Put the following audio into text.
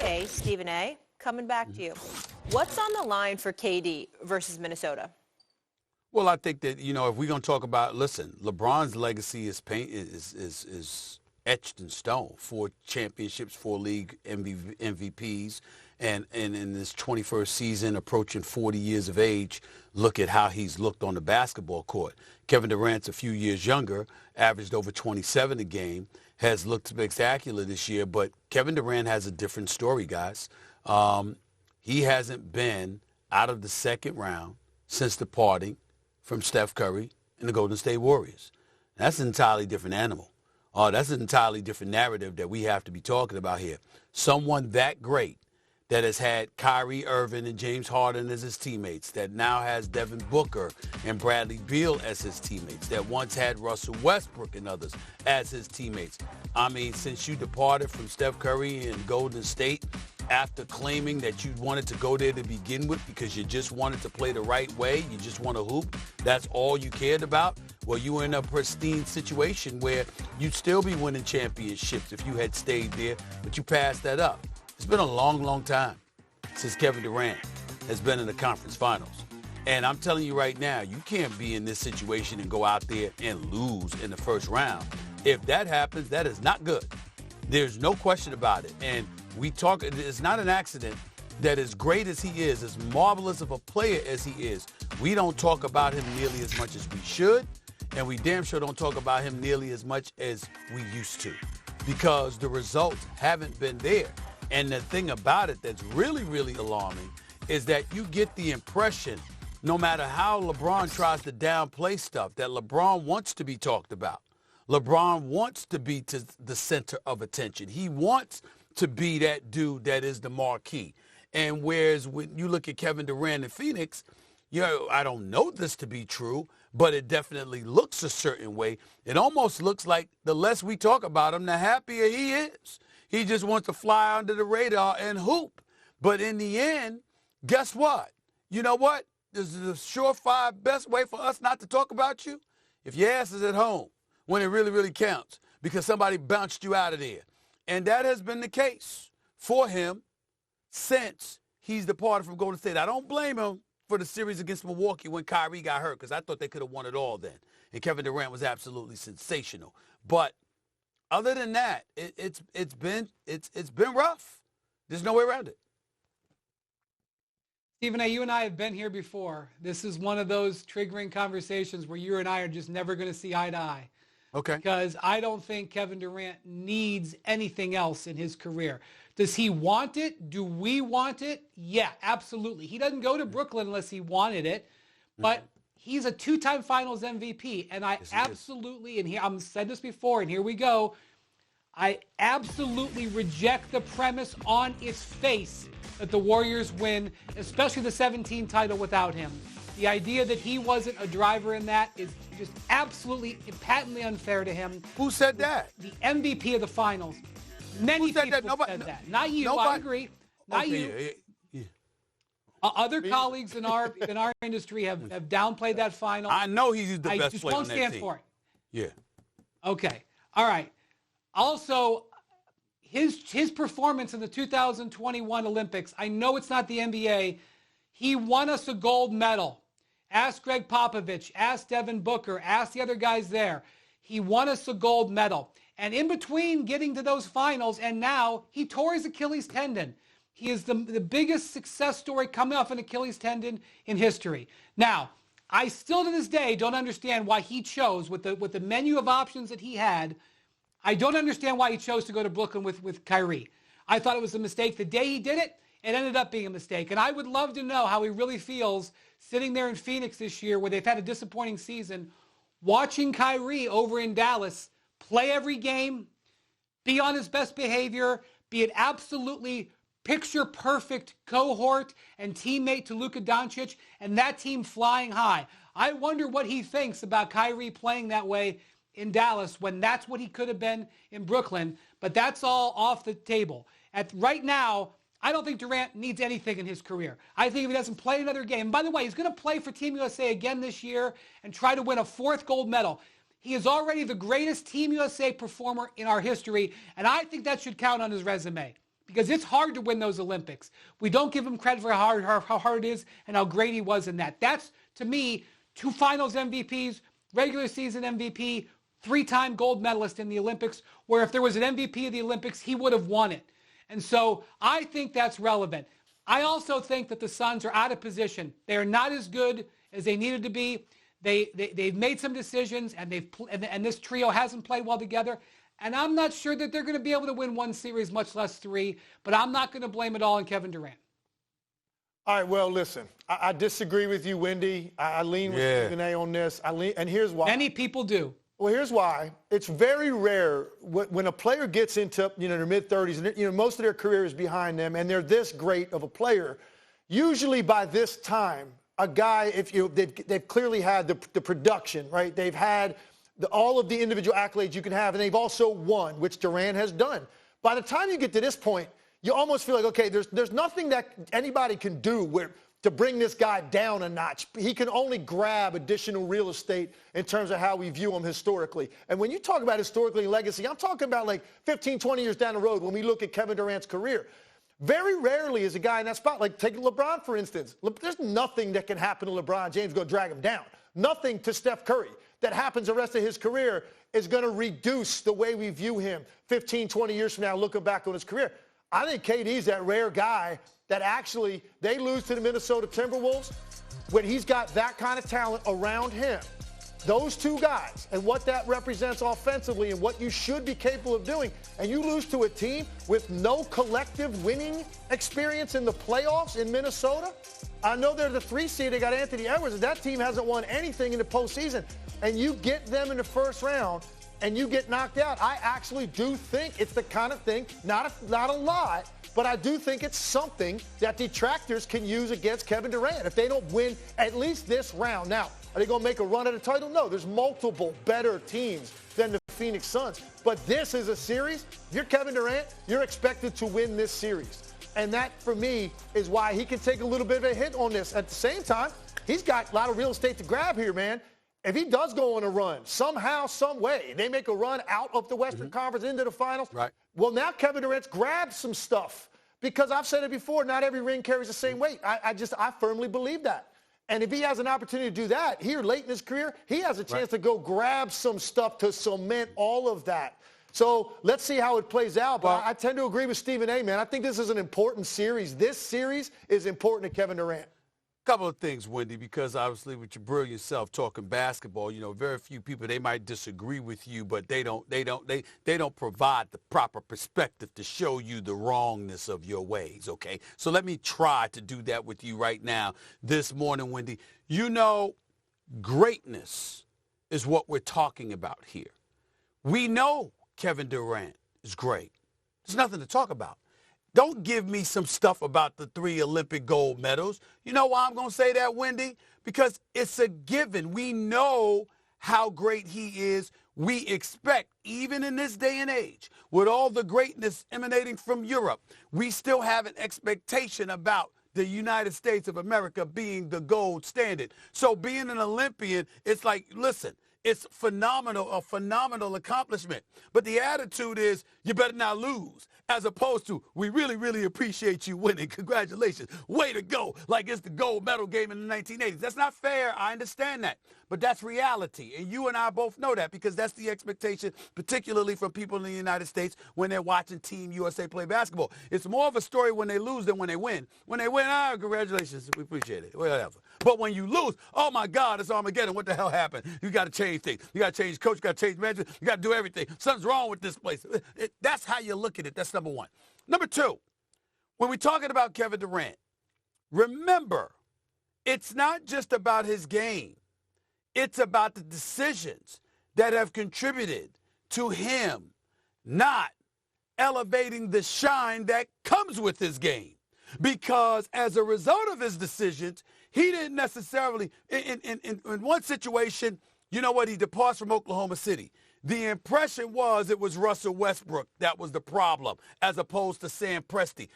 Okay, Stephen A., coming back to you. What's on the line for KD versus Minnesota? Well, I think that, if we're going to talk about, listen, LeBron's legacy is etched in stone. 4 championships, 4 league MVPs, and in this 21st season, approaching 40 years of age, look at how he's looked on the basketball court. Kevin Durant's a few years younger, averaged over 27 a game, has looked spectacular this year, but Kevin Durant has a different story, guys. He hasn't been out of the second round since departing from Steph Curry and the Golden State Warriors. That's an entirely different animal. That's an entirely different narrative that we have to be talking about here. Someone that great that has had Kyrie Irving and James Harden as his teammates, that now has Devin Booker and Bradley Beal as his teammates, that once had Russell Westbrook and others as his teammates. I mean, since you departed from Steph Curry and Golden State, after claiming that you wanted to go there to begin with because you just wanted to play the right way, you just want to hoop, that's all you cared about, well, you were in a pristine situation where you'd still be winning championships if you had stayed there, but you passed that up. It's been a long, long time since Kevin Durant has been in the conference finals. And I'm telling you right now, you can't be in this situation and go out there and lose in the first round. If that happens, that is not good. There's no question about it. And it's not an accident that as great as he is, as marvelous of a player as he is, we don't talk about him nearly as much as we should, and we damn sure don't talk about him nearly as much as we used to, because the results haven't been there. And the thing about it that's really, really alarming is that you get the impression, no matter how LeBron tries to downplay stuff, that LeBron wants to be talked about. LeBron wants to be to the center of attention. He wants to be that dude that is the marquee. And whereas when you look at Kevin Durant in Phoenix, I don't know this to be true, but it definitely looks a certain way. It almost looks like the less we talk about him, the happier he is. He just wants to fly under the radar and hoop. But in the end, guess what? You know what? This is the surefire best way for us not to talk about you. If your ass is at home when it really, really counts because somebody bounced you out of there. And that has been the case for him since he's departed from Golden State. I don't blame him for the series against Milwaukee when Kyrie got hurt, because I thought they could have won it all then. And Kevin Durant was absolutely sensational. But other than that, it's been rough. There's no way around it. Stephen A., you and I have been here before. This is one of those triggering conversations where you and I are just never going to see eye to eye. Okay. Because I don't think Kevin Durant needs anything else in his career. Does he want it? Do we want it? Yeah, absolutely. He doesn't go to Brooklyn unless he wanted it. But he's a 2-time Finals MVP. And I absolutely, and here I've said this before, and here we go, I absolutely reject the premise on its face that the Warriors win, especially the 17 title without him. The idea that he wasn't a driver in that is just absolutely patently unfair to him. Who said that? The MVP of the finals. Many people said that. Not you, I agree. Not you. Yeah. Other colleagues in our industry have downplayed that final. I know he's the best player on that team. I just won't stand for it. Yeah. Okay. All right. Also, his performance in the 2021 Olympics, I know it's not the NBA. He won us a gold medal. Ask Greg Popovich, ask Devin Booker, ask the other guys there. He won us a gold medal. And in between getting to those finals and now, he tore his Achilles tendon. He is the biggest success story coming off an Achilles tendon in history. Now, I still to this day don't understand why he chose, with the menu of options that he had, I don't understand why he chose to go to Brooklyn with Kyrie. I thought it was a mistake the day he did it. It ended up being a mistake. And I would love to know how he really feels sitting there in Phoenix this year where they've had a disappointing season, watching Kyrie over in Dallas play every game, be on his best behavior, be an absolutely picture-perfect cohort and teammate to Luka Doncic, and that team flying high. I wonder what he thinks about Kyrie playing that way in Dallas when that's what he could have been in Brooklyn, but that's all off the table. Right now, I don't think Durant needs anything in his career. I think if he doesn't play another game, and by the way, he's going to play for Team USA again this year and try to win a 4th gold medal. He is already the greatest Team USA performer in our history, and I think that should count on his resume. because it's hard to win those Olympics. We don't give him credit for how hard it is and how great he was in that. That's, to me, 2 finals MVPs, regular season MVP, 3-time gold medalist in the Olympics, where if there was an MVP of the Olympics, he would have won it. And so I think that's relevant. I also think that the Suns are out of position. They are not as good as they needed to be. They've made some decisions, and this trio hasn't played well together. And I'm not sure that they're going to be able to win 1 series, much less 3. But I'm not going to blame it all on Kevin Durant. All right, well, listen, I disagree with you, Wendy. I lean with Stephen A on this. And here's why. Many people do. Well, here's why. It's very rare when a player gets into their mid-30s, and most of their career is behind them, and they're this great of a player. Usually by this time, a guy, they've clearly had the production, right? They've had all of the individual accolades you can have, and they've also won, which Durant has done. By the time you get to this point, you almost feel like, okay, there's nothing that anybody can do to bring this guy down a notch. He can only grab additional real estate in terms of how we view him historically. And when you talk about historically legacy, I'm talking about like 15, 20 years down the road when we look at Kevin Durant's career. Very rarely is a guy in that spot. Like take LeBron, for instance. There's nothing that can happen to LeBron James going to drag him down. Nothing to Steph Curry that happens the rest of his career is going to reduce the way we view him 15, 20 years from now looking back on his career. I think KD's that rare guy that actually they lose to the Minnesota Timberwolves when he's got that kind of talent around him. Those 2 guys and what that represents offensively and what you should be capable of doing, and you lose to a team with no collective winning experience in the playoffs in Minnesota. I know they're the 3 seed. They got Anthony Edwards, and that team hasn't won anything in the postseason. And you get them in the first round, and you get knocked out. I actually do think it's the kind of thing, not a lot, but I do think it's something that detractors can use against Kevin Durant if they don't win at least this round. Now, are they going to make a run at a title? No, there's multiple better teams than the Phoenix Suns. But this is a series. If you're Kevin Durant, you're expected to win this series. And that, for me, is why he can take a little bit of a hit on this. At the same time, he's got a lot of real estate to grab here, man. If he does go on a run, somehow, some way, they make a run out of the Western Conference into the finals, right. Well, now Kevin Durant's grabbed some stuff. Because I've said it before, not every ring carries the same weight. I firmly believe that. And if he has an opportunity to do that here late in his career, he has a chance to go grab some stuff to cement all of that. So let's see how it plays out. But I tend to agree with Stephen A, man. I think this is an important series. This series is important to Kevin Durant. Couple of things, Wendy, because obviously with your brilliant self talking basketball, very few people, they might disagree with you, but they don't provide the proper perspective to show you the wrongness of your ways, okay? So let me try to do that with you right now this morning, Wendy. Greatness is what we're talking about here. We know Kevin Durant is great. There's nothing to talk about. Don't give me some stuff about the 3 Olympic gold medals. You know why I'm going to say that, Wendy? Because it's a given. We know how great he is. We expect, even in this day and age, with all the greatness emanating from Europe, we still have an expectation about the United States of America being the gold standard. So being an Olympian, it's like, listen, it's phenomenal, a phenomenal accomplishment. But the attitude is, you better not lose, as opposed to, we really, really appreciate you winning. Congratulations. Way to go. Like it's the gold medal game in the 1980s. That's not fair. I understand that. But that's reality. And you and I both know that because that's the expectation, particularly from people in the United States when they're watching Team USA play basketball. It's more of a story when they lose than when they win. When they win, congratulations. We appreciate it. Whatever. But when you lose, oh, my God, it's Armageddon. What the hell happened? You got to change things. You got to change coach. You got to change management. You got to do everything. Something's wrong with this place. That's how you look at it. That's number one. Number two, when we're talking about Kevin Durant, remember, it's not just about his game. It's about the decisions that have contributed to him not elevating the shine that comes with his game. Because as a result of his decisions, he didn't necessarily, in one situation, you know what, he departs from Oklahoma City. The impression was it was Russell Westbrook that was the problem, as opposed to Sam Presti.